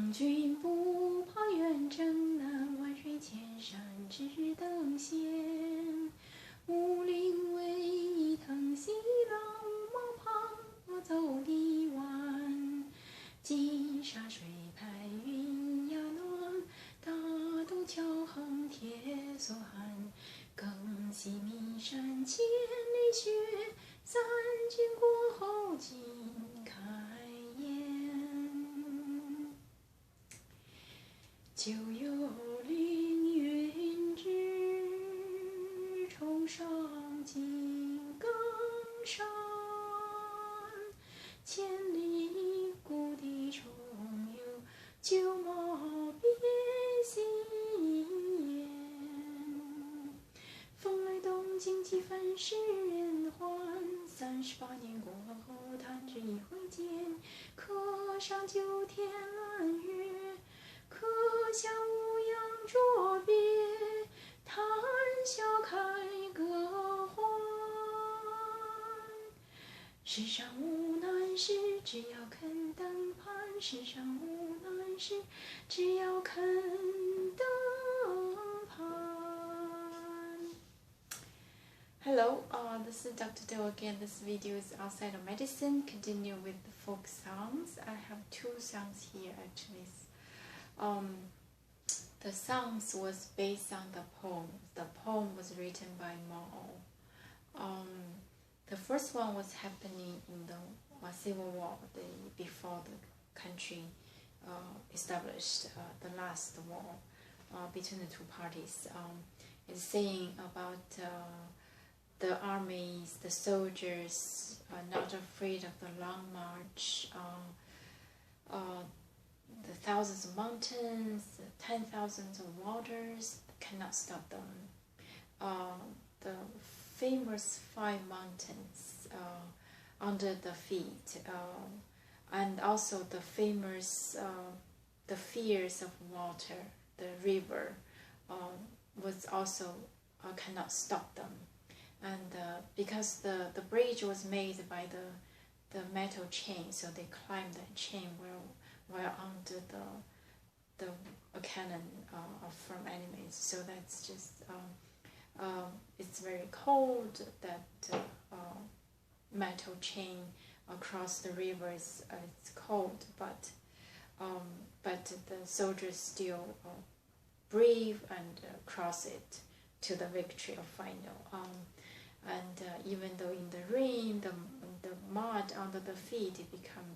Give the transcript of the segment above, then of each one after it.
将军不怕远征难，万水千山只等闲。武陵逶一腾西浪，五马旁走堤湾。金沙水拍云呀暖，大渡桥横铁索寒。更系岷山千里雪，三军过后尽开颜。就有凌云直，冲上金刚山。千里故地重游，旧貌别新颜。风来东京几番是人还，38年过后弹指一挥间。刻上九天揽月，刻下五洋捉鳖。谈笑开个欢，世上无难事，只要肯登攀。世上无难事，只要肯登攀。Hello, this is Dr. Do again. This video is outside of medicine. Continue with the folk songs. I have two songs here actually. The songs was based on the poem. The poem was written by Mao. The first one was happening in the Civil War, before the country established the last war between the two parties. It's saying about the armies, the soldiers are not afraid of the long march, the thousands of mountains, 10,000s of waters cannot stop them. The famous 5 mountains under the feet, and also the famous, the fears of water, the river, was also cannot stop them. And because the bridge was made by the metal chain, so they climbed that chain while under the cannon from enemies. So that's just it's very cold. That metal chain across the river is it's cold, but the soldiers still brave and cross it to the victory of final. And even though in the rain, the mud under the feet, it become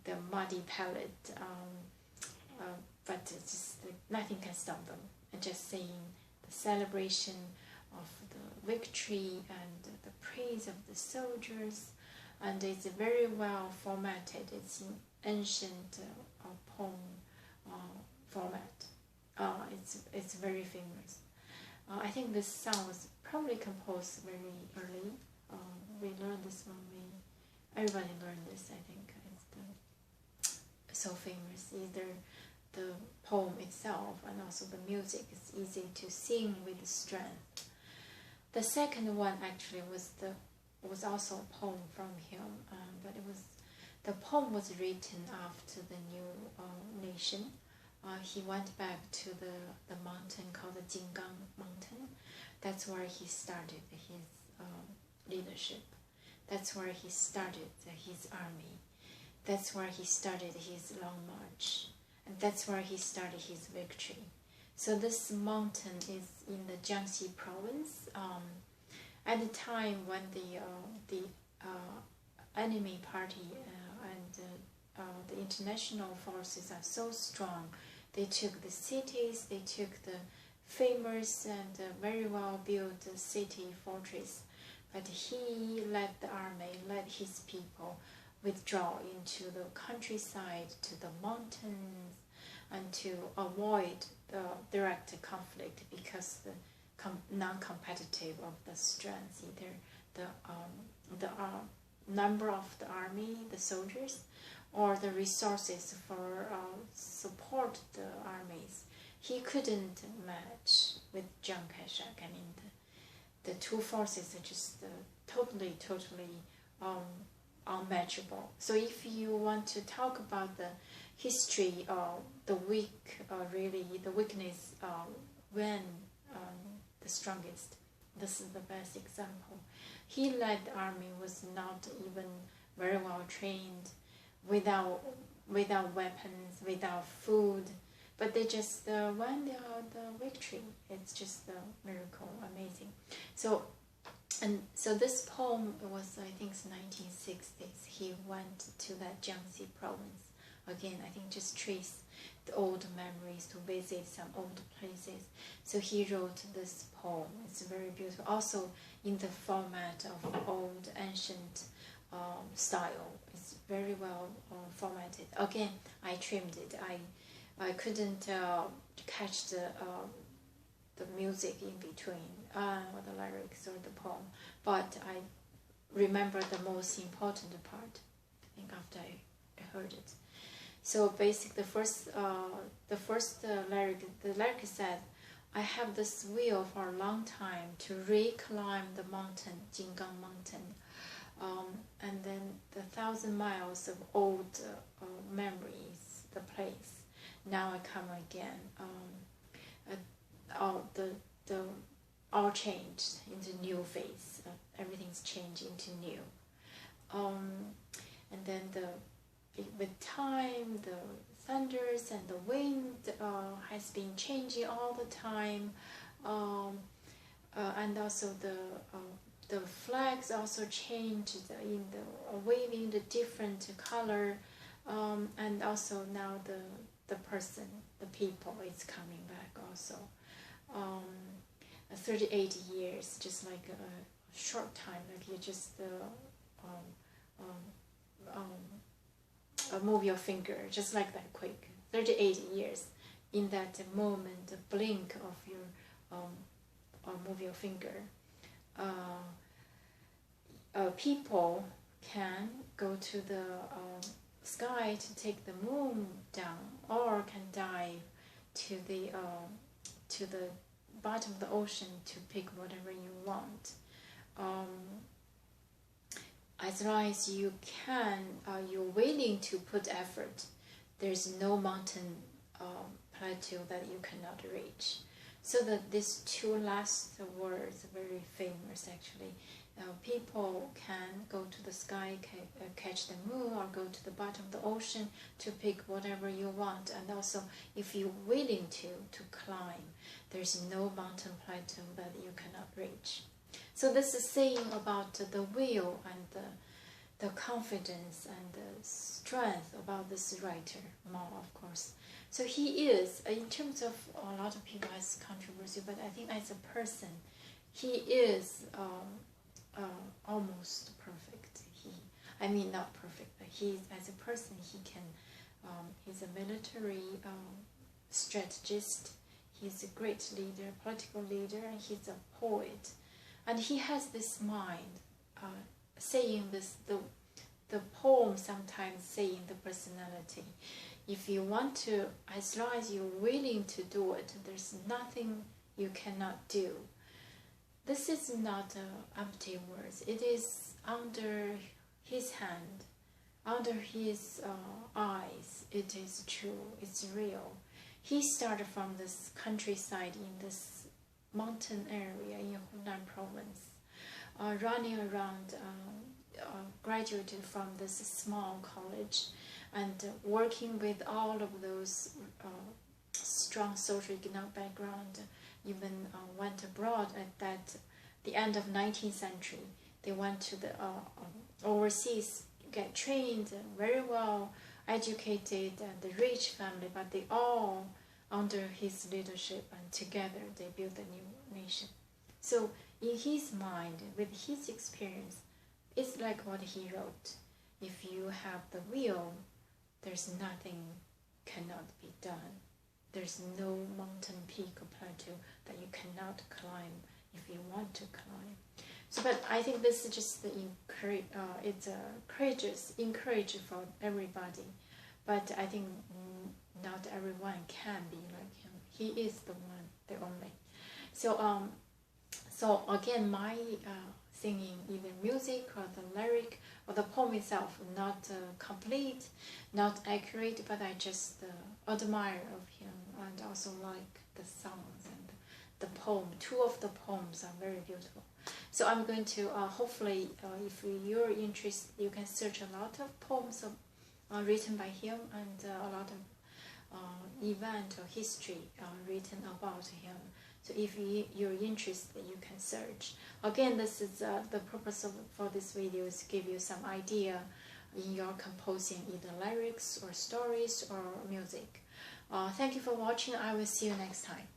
the muddy pallet, but it's just nothing can stop them. And just saying the celebration of the victory and the praise of the soldiers, and it's very well formatted. It's in ancient poem format. It's very famous. I think this song was probably composed very early. We learned this one. Everybody learned this. I think it's so famous. Either the poem itself and also the music is easy to sing with strength. The second one actually was also a poem from him, but the poem was written after the new nation. He went back to the mountain called the Jinggang mountain. That's where he started his leadership. That's where he started his army. That's where he started his long march. And that's where he started his victory. So this mountain is in the Jiangxi province. At the time when the enemy party and the international forces are so strong, they took the cities, they took the famous and very well-built city fortress, but he led the army, led his people withdraw into the countryside, to the mountains, and to avoid the direct conflict because the non-competitive of the strength, either the number of the army, the soldiers, or the resources for support the armies. He couldn't match with Chiang Kai-shek. I mean, the two forces are just totally unmatchable. So if you want to talk about the history of the weak, really the weakness when the strongest, this is the best example. He led the army, was not even very well trained, without weapons, without food, but they just won the victory. It's just a miracle, amazing. So this poem was, I think, 1960s. He went to that Jiangxi province. Again, I think just trace the old memories, to visit some old places. So he wrote this poem. It's very beautiful. Also in the format of old, ancient style. It's very well formatted. Again, I trimmed it. I couldn't catch the music in between, or the lyrics or the poem, but I remember the most important part, I think, after I heard it. So basically, the first lyric, the lyric said, "I have this will for a long time to reclimb the mountain, Jinggang mountain, and then the 1,000 miles of old memories, the place. Now I come again. All changed into new phase. Everything's changed into new. And then with time, the thunders and the wind has been changing all the time, and also the flags also changed in the waving the different color, and also now the person, the people is coming back also. 38 years, just like a short time, like you just move your finger, just like that, quick. 38 years, in that moment, the blink of your move your finger. People can go to the sky to take the moon down, or can dive to the bottom of the ocean to pick whatever you want. As long as you can, you're willing to put effort, there's no mountain plateau that you cannot reach. So that these two last words are very famous, actually. People can go to the sky, catch the moon, or go to the bottom of the ocean to pick whatever you want. And also, if you're willing to climb, there's no mountain plateau that you cannot reach. So this is saying about the will and the confidence and the strength about this writer, Mao, of course. So he is, in terms of a lot of people has controversy, but I think as a person, he is almost perfect. I mean not perfect, but he, as a person, he can. He's a military strategist. He's a great leader, political leader, and he's a poet. And he has this mind, saying this, the poem sometimes saying the personality. If you want to, as long as you're willing to do it, there's nothing you cannot do. This is not empty words. It is under his hand, under his eyes. It is true, it's real. He started from this countryside in this mountain area in Hunan province, running around, graduated from this small college, and working with all of those strong social economic background, even went abroad at the end of 19th century. They went to the overseas, get trained, very well educated, and the rich family, but they all under his leadership, and together they built a new nation. So in his mind, with his experience, it's like what he wrote. If you have the will, there's nothing cannot be done. There's no mountain peak or plateau that you cannot climb if you want to climb. So, but I think this is just the it's encourage for everybody. But I think not everyone can be like him. He is the one, the only. So, so again, my singing either music or the lyric or the poem itself, not complete, not accurate, but I just admire of him and also like the songs and the poem. Two of the poems are very beautiful. So I'm going to hopefully, if you're interested, you can search a lot of poems written by him and a lot of event or history written about him. So if you're interested, you can search. Again, this is the purpose for this video is to give you some idea in your composing either lyrics or stories or music. Thank you for watching. I will see you next time.